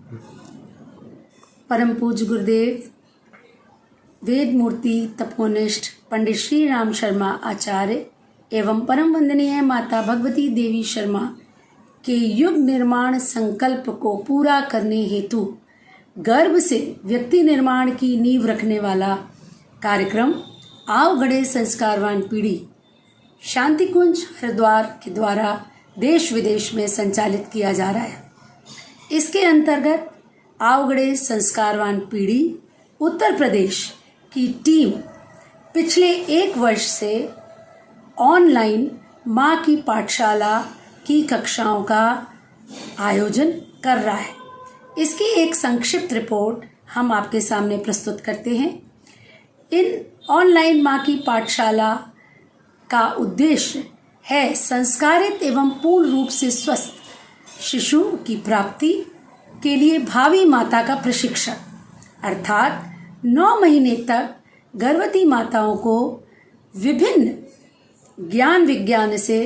परम पूज्य गुरुदेव वेद मूर्ति तपोनिष्ठ पंडित श्री राम शर्मा आचार्य एवं परम वंदनीय माता भगवती देवी शर्मा के युग निर्माण संकल्प को पूरा करने हेतु गर्भ से व्यक्ति निर्माण की नींव रखने वाला कार्यक्रम आओ गढ़े संस्कारवान पीढ़ी शांति कुंज हरिद्वार के द्वारा देश विदेश में संचालित किया जा रहा है। इसके अंतर्गत आओ गढ़े संस्कारवान पीढ़ी उत्तर प्रदेश की टीम पिछले 1 वर्ष से ऑनलाइन माँ की पाठशाला की कक्षाओं का आयोजन कर रहा है। इसकी एक संक्षिप्त रिपोर्ट हम आपके सामने प्रस्तुत करते हैं। इन ऑनलाइन माँ की पाठशाला का उद्देश्य है संस्कारित एवं पूर्ण रूप से स्वस्थ शिशु की प्राप्ति के लिए भावी माता का प्रशिक्षण, अर्थात 9 महीने तक गर्भवती माताओं को विभिन्न ज्ञान विज्ञान से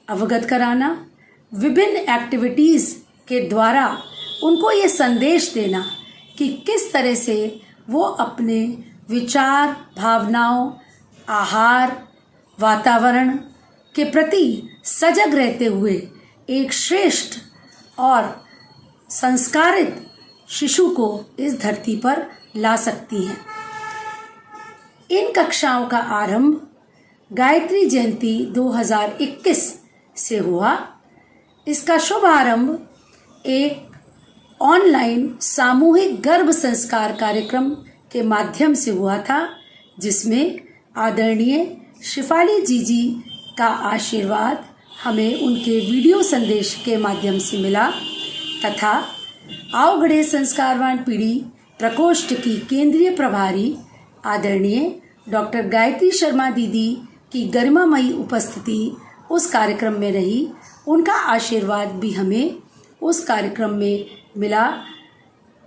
अवगत कराना, विभिन्न एक्टिविटीज़ के द्वारा उनको ये संदेश देना कि किस तरह से वो अपने विचार, भावनाओं, आहार, वातावरण के प्रति सजग रहते हुए एक श्रेष्ठ और संस्कारित शिशु को इस धरती पर ला सकती हैं। इन कक्षाओं का आरंभ गायत्री जयंती 2021 से हुआ। इसका शुभारंभ एक ऑनलाइन सामूहिक गर्भ संस्कार कार्यक्रम के माध्यम से हुआ था, जिसमें आदरणीय शिफाली जी का आशीर्वाद हमें उनके वीडियो संदेश के माध्यम से मिला तथा आओ गढ़े संस्कारवान पीढ़ी प्रकोष्ठ की केंद्रीय प्रभारी आदरणीय डॉक्टर गायत्री शर्मा दीदी की गरिमामयी उपस्थिति उस कार्यक्रम में रही। उनका आशीर्वाद भी हमें उस कार्यक्रम में मिला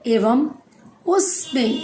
एवं उसमें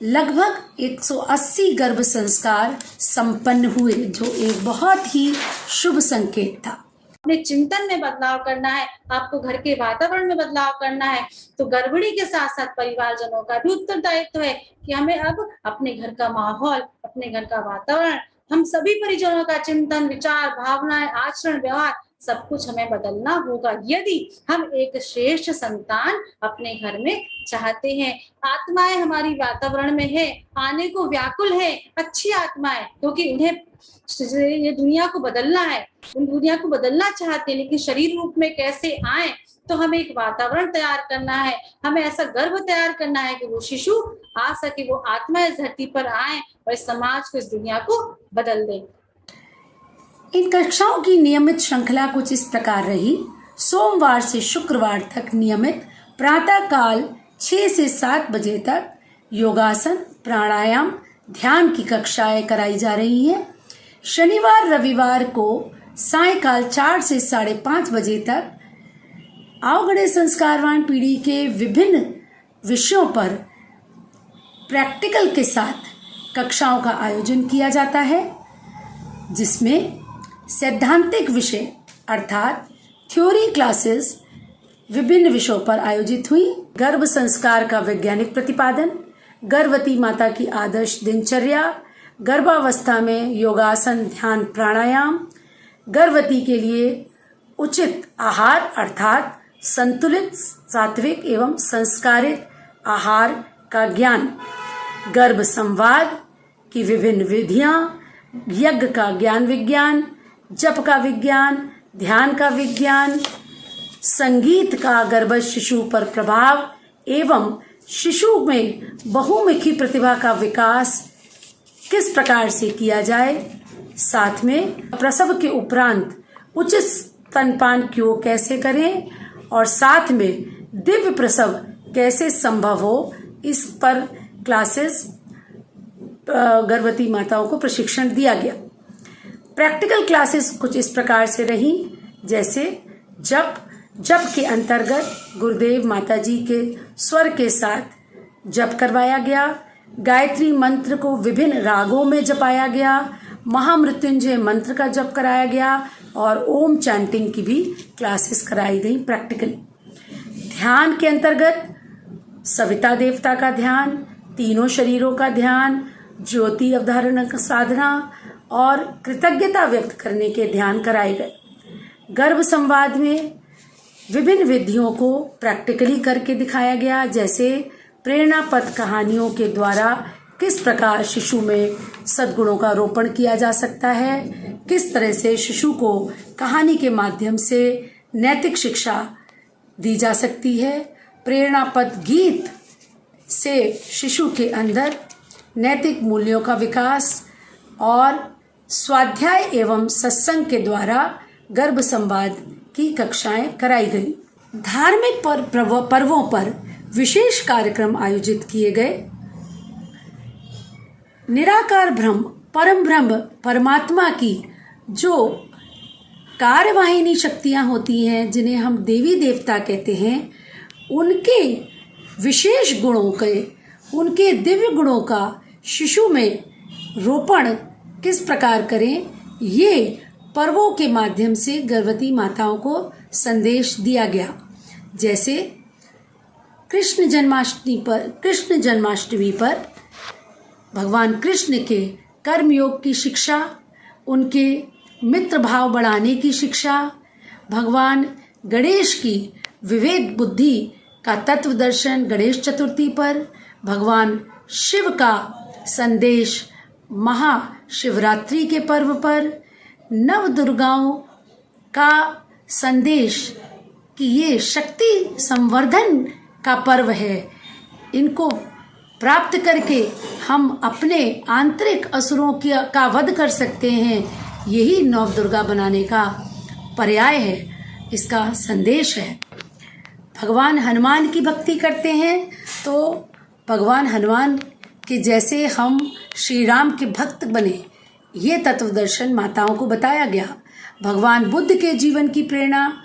लगभग 180 गर्भ संस्कार संपन्न हुए, जो एक बहुत ही शुभ संकेत था। अपने चिंतन में बदलाव करना है, आपको घर के वातावरण में बदलाव करना है, तो गर्भिणी के साथ साथ परिवारजनों का भी उत्तरदायित्व है कि हमें अब अपने घर का माहौल, अपने घर का वातावरण, हम सभी परिजनों का चिंतन, विचार, भावनाएं, आचरण, व्यवहार सब कुछ हमें बदलना होगा यदि हम एक श्रेष्ठ संतान अपने घर में चाहते हैं। आत्माएं हमारी वातावरण में है, आने को व्याकुल है, अच्छी आत्माएं, क्योंकि उन्हें ये दुनिया को बदलना है, उन दुनिया को बदलना चाहते हैं, लेकिन शरीर रूप में कैसे आए, तो हमें एक वातावरण तैयार करना है, हमें ऐसा गर्भ तैयार करना है कि वो शिशु आ सके, वो आत्मा इस धरती पर आए और इस समाज को, इस दुनिया को बदल दे। इन कक्षाओं की नियमित श्रृंखला कुछ इस प्रकार रही। सोमवार से शुक्रवार तक नियमित प्रातः काल 6 से 7 बजे तक योगासन, प्राणायाम, ध्यान की कक्षाएं कराई जा रही हैं। शनिवार रविवार को सायंकाल 4 से 5:30 बजे तक आओ गढ़े संस्कारवान पीढ़ी के विभिन्न विषयों पर प्रैक्टिकल के साथ कक्षाओं का आयोजन किया जाता है, जिसमें सैद्धांतिक विषय अर्थात थ्योरी क्लासेस विभिन्न विषयों पर आयोजित हुई। गर्भ संस्कार का वैज्ञानिक प्रतिपादन, गर्भवती माता की आदर्श दिनचर्या, गर्भावस्था में योगासन, ध्यान, प्राणायाम, गर्भवती के लिए उचित आहार अर्थात संतुलित, सात्विक एवं संस्कारित आहार का ज्ञान, गर्भ संवाद की विभिन्न विधियां, यज्ञ का ज्ञान विज्ञान, जप का विज्ञान, ध्यान का विज्ञान, संगीत का गर्भ शिशु पर प्रभाव एवं शिशु में बहुमुखी प्रतिभा का विकास किस प्रकार से किया जाए, साथ में प्रसव के उपरांत उचित स्तनपान क्यों कैसे करें और साथ में दिव्य प्रसव कैसे संभव हो, इस पर क्लासेस गर्भवती माताओं को प्रशिक्षण दिया गया। प्रैक्टिकल क्लासेस कुछ इस प्रकार से रही, जैसे जप के अंतर्गत गुरुदेव माता जी के स्वर के साथ जप करवाया गया, गायत्री मंत्र को विभिन्न रागों में जपाया गया, महामृत्युंजय मंत्र का जप कराया गया और ओम चैंटिंग की भी क्लासेस कराई गई प्रैक्टिकली। ध्यान के अंतर्गत सविता देवता का ध्यान, तीनों शरीरों का ध्यान, ज्योति अवधारणा का साधना और कृतज्ञता व्यक्त करने के ध्यान कराए गए। गर्भ संवाद में विभिन्न विधियों को प्रैक्टिकली करके दिखाया गया, जैसे प्रेरणापद कहानियों के द्वारा किस प्रकार शिशु में सद्गुणों का रोपण किया जा सकता है, किस तरह से शिशु को कहानी के माध्यम से नैतिक शिक्षा दी जा सकती है। प्रेरणापद गीत से शिशु के अंदर नैतिक मूल्यों का विकास और स्वाध्याय एवं सत्संग के द्वारा गर्भ संवाद की कक्षाएं कराई गई। धार्मिक पर्वों पर विशेष कार्यक्रम आयोजित किए गए। निराकार ब्रह्म, परम ब्रह्म परमात्मा की जो कार्यवाहिनी शक्तियां होती हैं, जिन्हें हम देवी देवता कहते हैं, उनके विशेष गुणों के, उनके दिव्य गुणों का शिशु में रोपण किस प्रकार करें, ये पर्वों के माध्यम से गर्भवती माताओं को संदेश दिया गया। जैसे कृष्ण जन्माष्टमी पर भगवान कृष्ण के कर्मयोग की शिक्षा, उनके मित्र भाव बढ़ाने की शिक्षा, भगवान गणेश की विवेक बुद्धि का तत्व दर्शन गणेश चतुर्थी पर, भगवान शिव का संदेश महाशिवरात्रि के पर्व पर, नव दुर्गाओं का संदेश कि ये शक्ति संवर्धन का पर्व है, इनको प्राप्त करके हम अपने आंतरिक असुरों का वध कर सकते हैं, यही नव दुर्गा बनाने का पर्याय है, इसका संदेश है। भगवान हनुमान की भक्ति करते हैं तो भगवान हनुमान के जैसे हम श्री राम के भक्त बने, ये तत्व दर्शन माताओं को बताया गया। भगवान बुद्ध के जीवन की प्रेरणा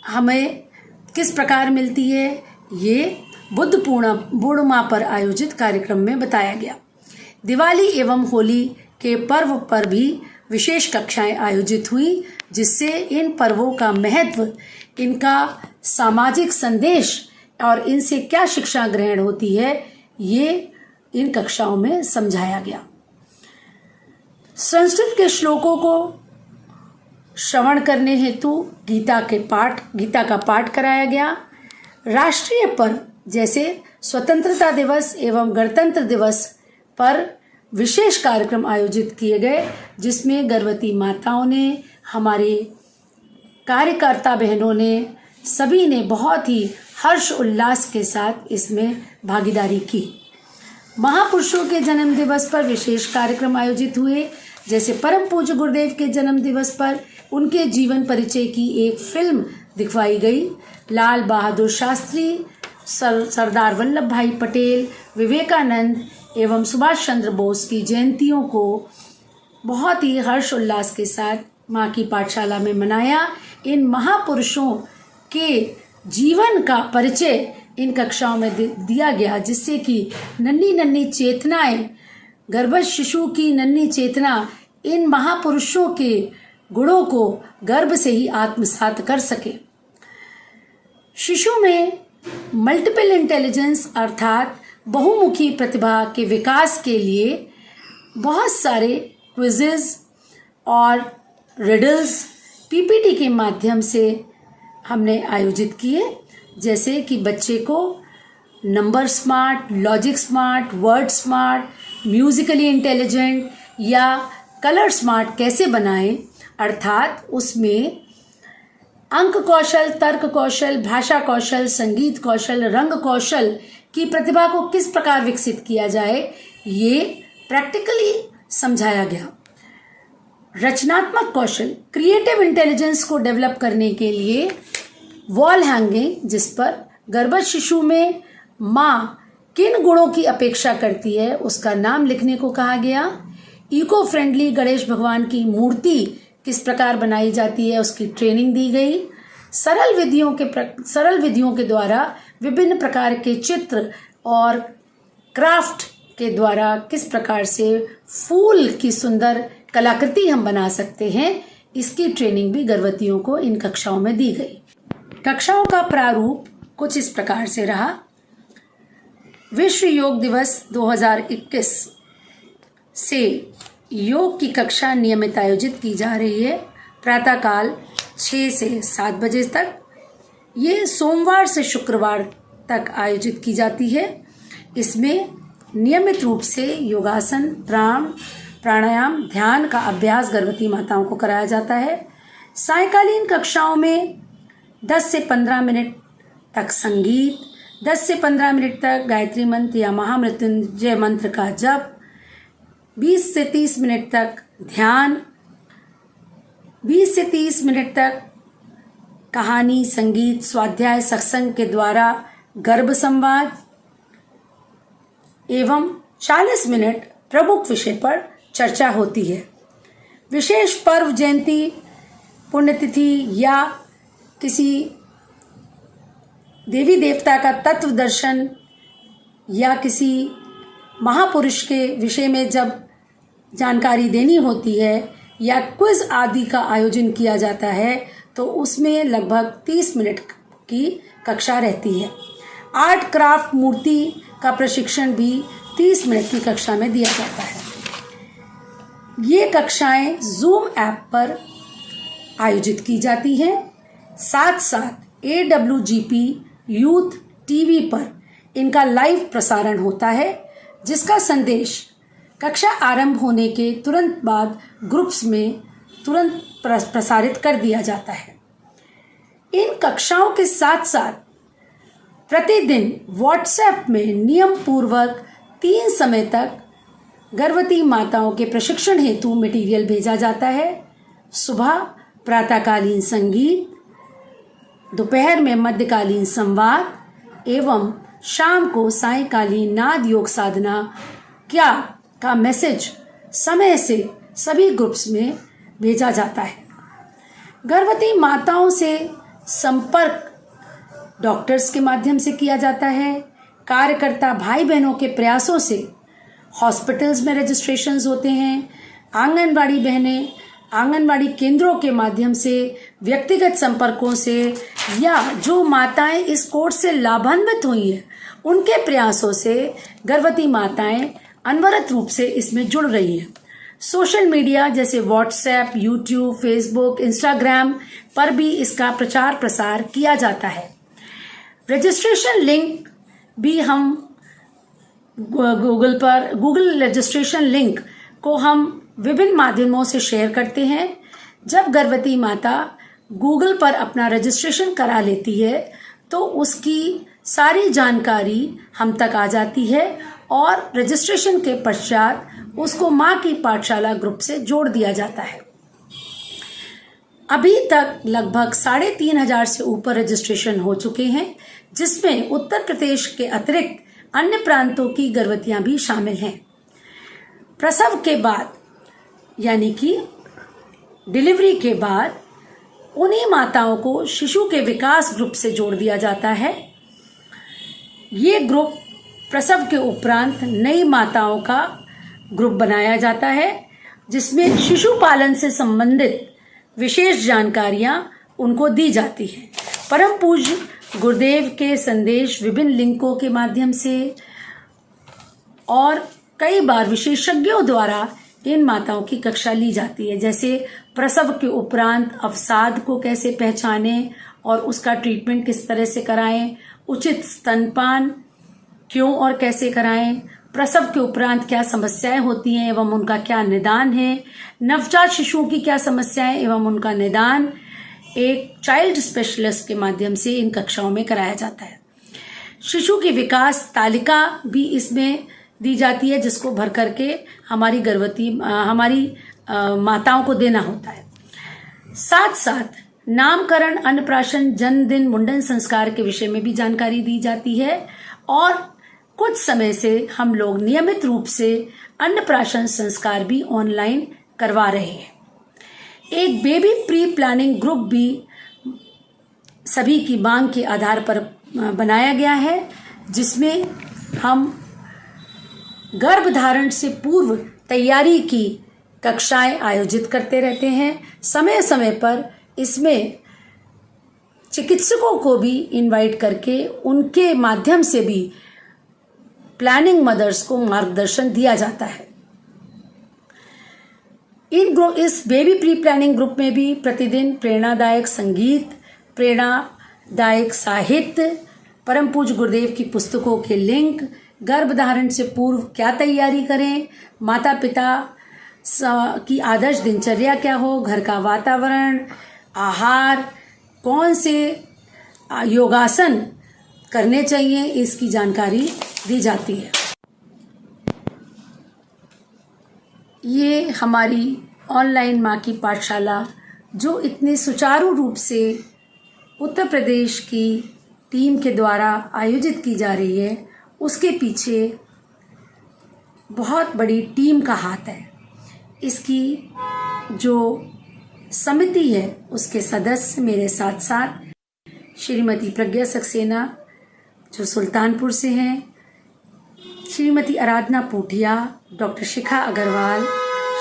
हमें किस प्रकार मिलती है, ये बुद्ध पूर्णिमा पर आयोजित कार्यक्रम में बताया गया। दिवाली एवं होली के पर्व पर भी विशेष कक्षाएं आयोजित हुई, जिससे इन पर्वों का महत्व, इनका सामाजिक संदेश और इनसे क्या शिक्षा ग्रहण होती है, ये इन कक्षाओं में समझाया गया। संस्कृत के श्लोकों को श्रवण करने हेतु गीता का पाठ कराया गया। राष्ट्रीय पर्व जैसे स्वतंत्रता दिवस एवं गणतंत्र दिवस पर विशेष कार्यक्रम आयोजित किए गए, जिसमें गर्भवती माताओं ने, हमारे कार्यकर्ता बहनों ने, सभी ने बहुत ही हर्ष उल्लास के साथ इसमें भागीदारी की। महापुरुषों के जन्म दिवस पर विशेष कार्यक्रम आयोजित हुए, जैसे परम पूज्य गुरुदेव के जन्म दिवस पर उनके जीवन परिचय की एक फिल्म दिखवाई गई। लाल बहादुर शास्त्री, सरदार वल्लभ भाई पटेल, विवेकानंद एवं सुभाष चंद्र बोस की जयंतियों को बहुत ही हर्ष उल्लास के साथ माँ की पाठशाला में मनाया। इन महापुरुषों के जीवन का परिचय इन कक्षाओं में दिया गया, जिससे कि नन्ही चेतनाएं, गर्भस्थ शिशु की नन्ही चेतना इन महापुरुषों के गुणों को गर्भ से ही आत्मसात कर सके। शिशु में मल्टीपल इंटेलिजेंस अर्थात बहुमुखी प्रतिभा के विकास के लिए बहुत सारे क्विज़ेस और रिडल्स पीपीटी के माध्यम से हमने आयोजित किए, जैसे कि बच्चे को number smart, logic smart, word smart, Musically intelligent या कलर स्मार्ट कैसे बनाएं, अर्थात उसमें अंक कौशल, तर्क कौशल, भाषा कौशल, संगीत कौशल, रंग कौशल की प्रतिभा को किस प्रकार विकसित किया जाए, ये प्रैक्टिकली समझाया गया। रचनात्मक कौशल, क्रिएटिव इंटेलिजेंस को डेवलप करने के लिए वॉल हैंगिंग, जिस पर गर्भस्थ शिशु में माँ किन गुणों की अपेक्षा करती है उसका नाम लिखने को कहा गया। इको फ्रेंडली गणेश भगवान की मूर्ति किस प्रकार बनाई जाती है उसकी ट्रेनिंग दी गई। सरल विधियों के द्वारा विभिन्न प्रकार के चित्र और क्राफ्ट के द्वारा किस प्रकार से फूल की सुंदर कलाकृति हम बना सकते हैं, इसकी ट्रेनिंग भी गर्भवतियों को इन कक्षाओं में दी गई। कक्षाओं का प्रारूप कुछ इस प्रकार से रहा। विश्व योग दिवस 2021 से योग की कक्षा नियमित आयोजित की जा रही है प्रातःकाल 6 से 7 बजे तक। ये सोमवार से शुक्रवार तक आयोजित की जाती है। इसमें नियमित रूप से योगासन, प्राणायाम, ध्यान का अभ्यास गर्भवती माताओं को कराया जाता है। सायंकालीन कक्षाओं में 10 से 15 मिनट तक संगीत, 10 से 15 मिनट तक गायत्री मंत्र या महामृत्युंजय मंत्र का जप, 20 से 30 मिनट तक ध्यान, 20 से 30 मिनट तक कहानी, संगीत, स्वाध्याय, सत्संग के द्वारा गर्भ संवाद एवं 40 मिनट प्रमुख विषय पर चर्चा होती है। विशेष पर्व, जयंती, पुण्यतिथि या किसी देवी देवता का तत्व दर्शन या किसी महापुरुष के विषय में जब जानकारी देनी होती है या क्विज आदि का आयोजन किया जाता है तो उसमें लगभग 30 मिनट की कक्षा रहती है। आर्ट क्राफ्ट, मूर्ति का प्रशिक्षण भी 30 मिनट की कक्षा में दिया जाता है। ये कक्षाएं जूम ऐप पर आयोजित की जाती हैं। साथ साथ AWGP यूथ टीवी पर इनका लाइव प्रसारण होता है, जिसका संदेश कक्षा आरंभ होने के तुरंत बाद ग्रुप्स में तुरंत प्रसारित कर दिया जाता है। इन कक्षाओं के साथ साथ प्रतिदिन व्हाट्सएप में नियम पूर्वक 3 समय तक गर्भवती माताओं के प्रशिक्षण हेतु मटेरियल भेजा जाता है। सुबह प्रातःकालीन संगीत, दोपहर में मध्यकालीन संवाद एवं शाम को सायंकालीन नाद योग साधना का मैसेज समय से सभी ग्रुप्स में भेजा जाता है। गर्भवती माताओं से संपर्क डॉक्टर्स के माध्यम से किया जाता है। कार्यकर्ता भाई बहनों के प्रयासों से हॉस्पिटल्स में रजिस्ट्रेशंस होते हैं। आंगनवाड़ी बहनें आंगनवाड़ी केंद्रों के माध्यम से, व्यक्तिगत संपर्कों से या जो माताएं इस कोर्स से लाभान्वित हुई हैं उनके प्रयासों से गर्भवती माताएं अनवरत रूप से इसमें जुड़ रही हैं। सोशल मीडिया जैसे व्हाट्सएप, यूट्यूब, फेसबुक, इंस्टाग्राम पर भी इसका प्रचार प्रसार किया जाता है। रजिस्ट्रेशन लिंक भी हम गूगल रजिस्ट्रेशन लिंक को हम विभिन्न माध्यमों से शेयर करते हैं। जब गर्भवती माता गूगल पर अपना रजिस्ट्रेशन करा लेती है तो उसकी सारी जानकारी हम तक आ जाती है और रजिस्ट्रेशन के पश्चात उसको माँ की पाठशाला ग्रुप से जोड़ दिया जाता है। अभी तक लगभग 3,500 से ऊपर रजिस्ट्रेशन हो चुके हैं, जिसमें उत्तर प्रदेश के अतिरिक्त अन्य प्रांतों की गर्भवतियां भी शामिल हैं। प्रसव के बाद यानी कि डिलीवरी के बाद उन्हीं माताओं को शिशु के विकास ग्रुप से जोड़ दिया जाता है। ये ग्रुप प्रसव के उपरांत नई माताओं का ग्रुप बनाया जाता है, जिसमें शिशु पालन से संबंधित विशेष जानकारियां उनको दी जाती हैं। परम पूज्य गुरुदेव के संदेश विभिन्न लिंकों के माध्यम से और कई बार विशेषज्ञों द्वारा इन माताओं की कक्षा ली जाती है, जैसे प्रसव के उपरांत अवसाद को कैसे पहचानें और उसका ट्रीटमेंट किस तरह से कराएं, उचित स्तनपान क्यों और कैसे कराएं, प्रसव के उपरांत क्या समस्याएं होती हैं एवं उनका क्या निदान है, नवजात शिशुओं की क्या समस्याएं एवं उनका निदान एक चाइल्ड स्पेशलिस्ट के माध्यम से इन कक्षाओं में कराया जाता है। शिशु की विकास तालिका भी इसमें दी जाती है, जिसको भर करके हमारी माताओं को देना होता है। साथ साथ नामकरण, अन्नप्राशन, जन्मदिन, मुंडन संस्कार के विषय में भी जानकारी दी जाती है और कुछ समय से हम लोग नियमित रूप से अन्नप्राशन संस्कार भी ऑनलाइन करवा रहे हैं। एक बेबी प्री प्लानिंग ग्रुप भी सभी की मांग के आधार पर बनाया गया है, जिसमें हम गर्भधारण से पूर्व तैयारी की कक्षाएं आयोजित करते रहते हैं। समय समय पर इसमें चिकित्सकों को भी इनवाइट करके उनके माध्यम से भी प्लानिंग मदर्स को मार्गदर्शन दिया जाता है। इस बेबी प्री प्लानिंग ग्रुप में भी प्रतिदिन प्रेरणादायक संगीत, प्रेरणादायक साहित्य, परम पूज्य गुरुदेव की पुस्तकों के लिंक, गर्भधारण से पूर्व क्या तैयारी करें, माता पिता की आदर्श दिनचर्या क्या हो, घर का वातावरण, आहार, कौन से योगासन करने चाहिए, इसकी जानकारी दी जाती है। ये हमारी ऑनलाइन माँ की पाठशाला जो इतने सुचारू रूप से उत्तर प्रदेश की टीम के द्वारा आयोजित की जा रही है, उसके पीछे बहुत बड़ी टीम का हाथ है। इसकी जो समिति है उसके सदस्य मेरे साथ साथ श्रीमती प्रज्ञा सक्सेना जो सुल्तानपुर से हैं, श्रीमती आराधना पूटिया, डॉक्टर शिखा अग्रवाल,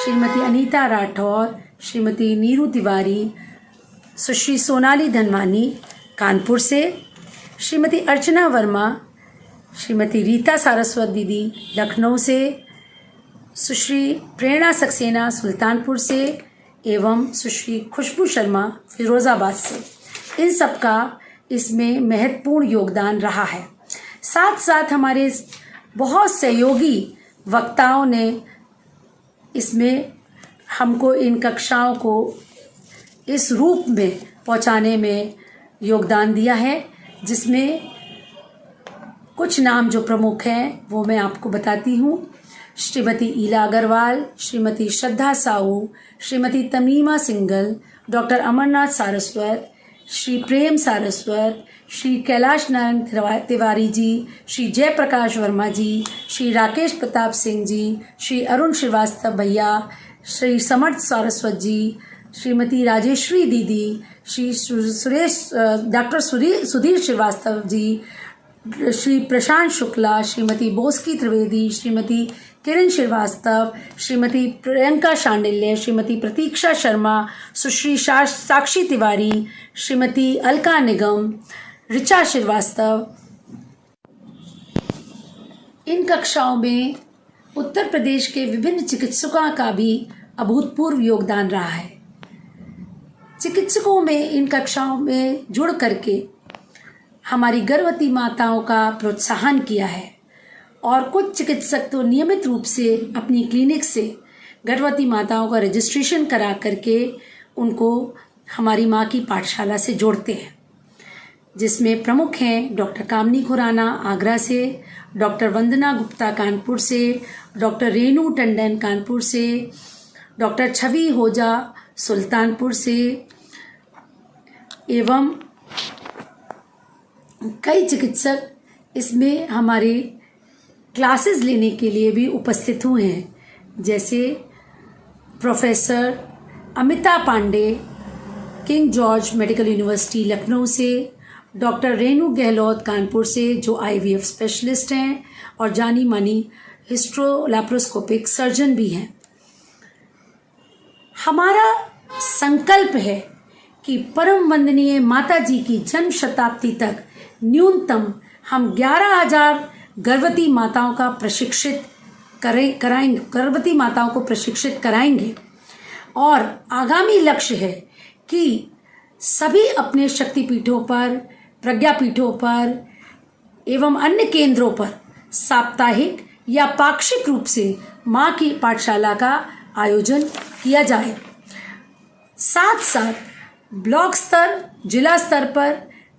श्रीमती अनीता राठौर, श्रीमती नीरू तिवारी, सुश्री सोनाली धनवानी कानपुर से, श्रीमती अर्चना वर्मा, श्रीमती रीता सारस्वत दीदी लखनऊ से, सुश्री प्रेरणा सक्सेना सुल्तानपुर से एवं सुश्री खुशबू शर्मा फिरोज़ाबाद से। इन सब का इसमें महत्वपूर्ण योगदान रहा है। साथ साथ हमारे बहुत सहयोगी वक्ताओं ने इसमें हमको इन कक्षाओं को इस रूप में पहुंचाने में योगदान दिया है, जिसमें कुछ नाम जो प्रमुख हैं वो मैं आपको बताती हूँ। श्रीमती ईला अग्रवाल, श्रीमती श्रद्धा साहू, श्रीमती तमीमा सिंगल, डॉक्टर अमरनाथ सारस्वत, श्री प्रेम सारस्वत, श्री कैलाश नारायण तिवारी जी, श्री जयप्रकाश वर्मा जी, श्री राकेश प्रताप सिंह जी, श्री अरुण श्रीवास्तव भैया, श्री समर्थ सारस्वत जी, श्रीमती राजेश्वरी दीदी, श्री सुरेश डॉक्टर सुधीर श्रीवास्तव जी, श्री प्रशांत शुक्ला, श्रीमती बोस्की त्रिवेदी, श्रीमती किरण श्रीवास्तव, श्रीमती प्रियंका शांडिल्य, श्रीमती प्रतीक्षा शर्मा, सुश्री साक्षी तिवारी, श्रीमती अलका निगम, ऋचा श्रीवास्तव। इन कक्षाओं में उत्तर प्रदेश के विभिन्न चिकित्सकों का भी अभूतपूर्व योगदान रहा है। चिकित्सकों में इन कक्षाओं में जुड़ करके हमारी गर्भवती माताओं का प्रोत्साहन किया है और कुछ चिकित्सक तो नियमित रूप से अपनी क्लिनिक से गर्भवती माताओं का रजिस्ट्रेशन करा करके उनको हमारी माँ की पाठशाला से जोड़ते हैं, जिसमें प्रमुख हैं डॉक्टर कामनी खुराना आगरा से, डॉक्टर वंदना गुप्ता कानपुर से, डॉक्टर रेणु टंडन कानपुर से, डॉक्टर छवि होजा सुल्तानपुर से एवं कई चिकित्सक इसमें हमारे क्लासेस लेने के लिए भी उपस्थित हुए हैं, जैसे professor Amita Pandey King George Medical University Lucknow से, डॉक्टर रेणु गहलोत कानपुर से जो IVF स्पेशलिस्ट हैं और जानी मानी हिस्ट्रोलैप्रोस्कोपिक सर्जन भी हैं। हमारा संकल्प है कि परम वंदनीय माता जी की जन्म शताब्दी तक न्यूनतम हम 11,000 गर्भवती माताओं का प्रशिक्षित कराएंगे, गर्भवती माताओं को प्रशिक्षित कराएंगे और आगामी लक्ष्य है कि सभी अपने शक्तिपीठों पर, प्रज्ञापीठों पर एवं अन्य केंद्रों पर साप्ताहिक या पाक्षिक रूप से माँ की पाठशाला का आयोजन किया जाए। साथ साथ ब्लॉक स्तर, जिला स्तर पर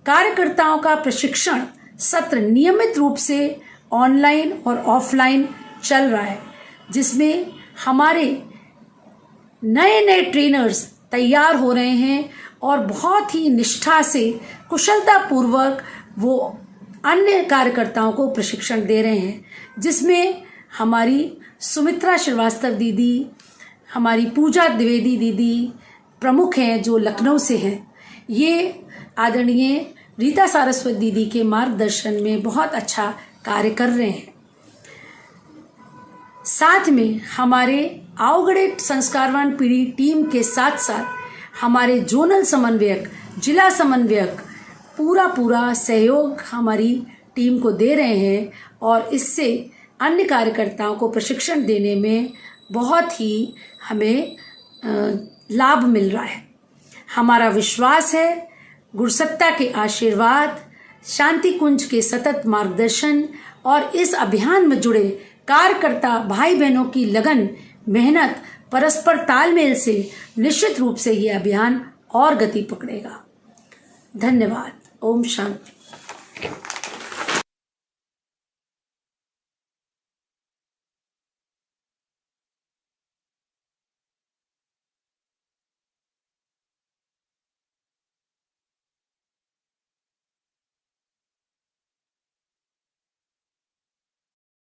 कार्यकर्ताओं का प्रशिक्षण सत्र नियमित रूप से ऑनलाइन और ऑफलाइन चल रहा है, जिसमें हमारे नए नए ट्रेनर्स तैयार हो रहे हैं और बहुत ही निष्ठा से कुशलतापूर्वक वो अन्य कार्यकर्ताओं को प्रशिक्षण दे रहे हैं, जिसमें हमारी सुमित्रा श्रीवास्तव दीदी, हमारी पूजा द्विवेदी दीदी प्रमुख हैं जो लखनऊ से हैं। ये आदरणीय रीता सारस्वत दीदी के मार्गदर्शन में बहुत अच्छा कार्य कर रहे हैं। साथ में हमारे आवगढ़े संस्कारवान पीढ़ी टीम के साथ साथ हमारे जोनल समन्वयक, जिला समन्वयक, पूरा सहयोग हमारी टीम को दे रहे हैं और इससे अन्य कार्यकर्ताओं को प्रशिक्षण देने में बहुत ही हमें लाभ मिल रहा है। हमारा विश्वास है गुरुसत्ता के आशीर्वाद, शांति कुंज के सतत मार्गदर्शन और इस अभियान में जुड़े कार्यकर्ता भाई बहनों की लगन, मेहनत, परस्पर तालमेल से निश्चित रूप से ये अभियान और गति पकड़ेगा। धन्यवाद। ओम शांति।